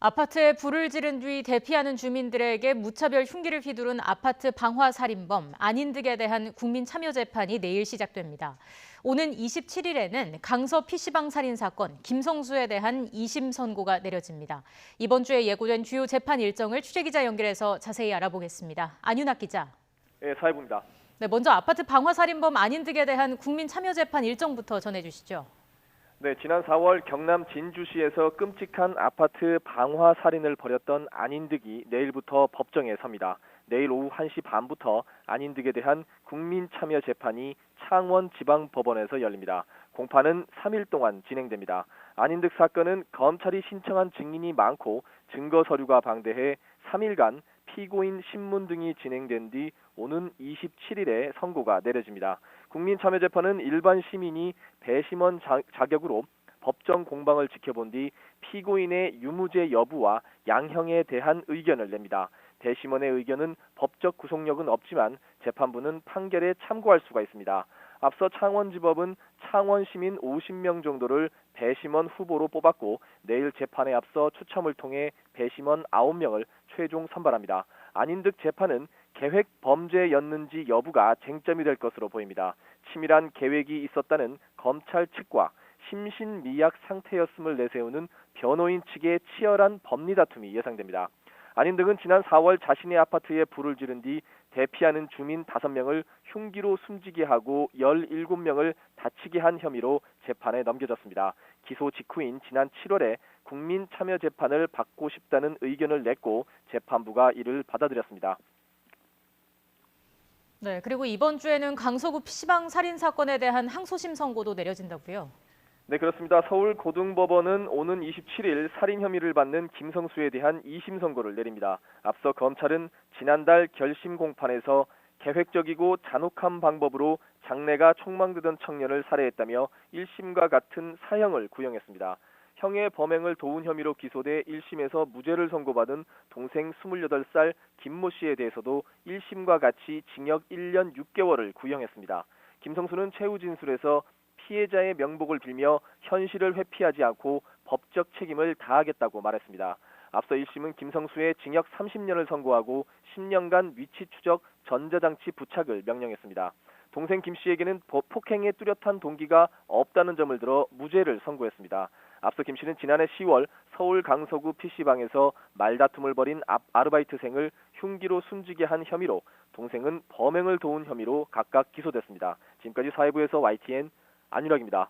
아파트에 불을 지른 뒤 대피하는 주민들에게 무차별 흉기를 휘두른 아파트 방화 살인범 안인득에 대한 국민참여재판이 내일 시작됩니다. 오는 27일에는 강서 PC방 살인 사건 김성수에 대한 2심 선고가 내려집니다. 이번 주에 예고된 주요 재판 일정을 취재기자 연결해서 자세히 알아보겠습니다. 안윤학 기자. 네, 사회부입니다. 네, 먼저 아파트 방화 살인범 안인득에 대한 국민참여재판 일정부터 전해주시죠. 네, 지난 4월 경남 진주시에서 끔찍한 아파트 방화 살인을 벌였던 안인득이 내일부터 법정에 섭니다. 내일 오후 1시 반부터 안인득에 대한 국민참여재판이 창원지방법원에서 열립니다. 공판은 3일 동안 진행됩니다. 안인득 사건은 검찰이 신청한 증인이 많고 증거 서류가 방대해 3일간 피고인 신문 등이 진행된 뒤 오는 27일에 선고가 내려집니다. 국민참여재판은 일반 시민이 배심원 자격으로 법정 공방을 지켜본 뒤 피고인의 유무죄 여부와 양형에 대한 의견을 냅니다. 배심원의 의견은 법적 구속력은 없지만 재판부는 판결에 참고할 수가 있습니다. 앞서 창원지법은 창원시민 50명 정도를 배심원 후보로 뽑았고 내일 재판에 앞서 추첨을 통해 배심원 9명을 최종 선발합니다. 안인득 재판은 계획 범죄였는지 여부가 쟁점이 될 것으로 보입니다. 치밀한 계획이 있었다는 검찰 측과 심신미약 상태였음을 내세우는 변호인 측의 치열한 법리 다툼이 예상됩니다. 안인득은 지난 4월 자신의 아파트에 불을 지른 뒤 대피하는 주민 5명을 흉기로 숨지게 하고 17명을 다치게 한 혐의로 재판에 넘겨졌습니다. 기소 직후인 지난 7월에 국민참여재판을 받고 싶다는 의견을 냈고 재판부가 이를 받아들였습니다. 네, 그리고 이번 주에는 강서구 PC방 살인 사건에 대한 항소심 선고도 내려진다고요? 네, 그렇습니다. 서울고등법원은 오는 27일 살인 혐의를 받는 김성수에 대한 2심 선고를 내립니다. 앞서 검찰은 지난달 결심 공판에서 계획적이고 잔혹한 방법으로 장래가 촉망되던 청년을 살해했다며 1심과 같은 사형을 구형했습니다. 형의 범행을 도운 혐의로 기소돼 1심에서 무죄를 선고받은 동생 28살 김모 씨에 대해서도 1심과 같이 징역 1년 6개월을 구형했습니다. 김성수는 최후 진술에서 피해자의 명복을 빌며 현실을 회피하지 않고 법적 책임을 다하겠다고 말했습니다. 앞서 1심은 김성수의 징역 30년을 선고하고 10년간 위치 추적 전자장치 부착을 명령했습니다. 동생 김 씨에게는 폭행에 뚜렷한 동기가 없다는 점을 들어 무죄를 선고했습니다. 앞서 김 씨는 지난해 10월 서울 강서구 PC방에서 말다툼을 벌인 아르바이트생을 흉기로 숨지게 한 혐의로 동생은 범행을 도운 혐의로 각각 기소됐습니다. 지금까지 사회부에서 YTN 안윤학입니다.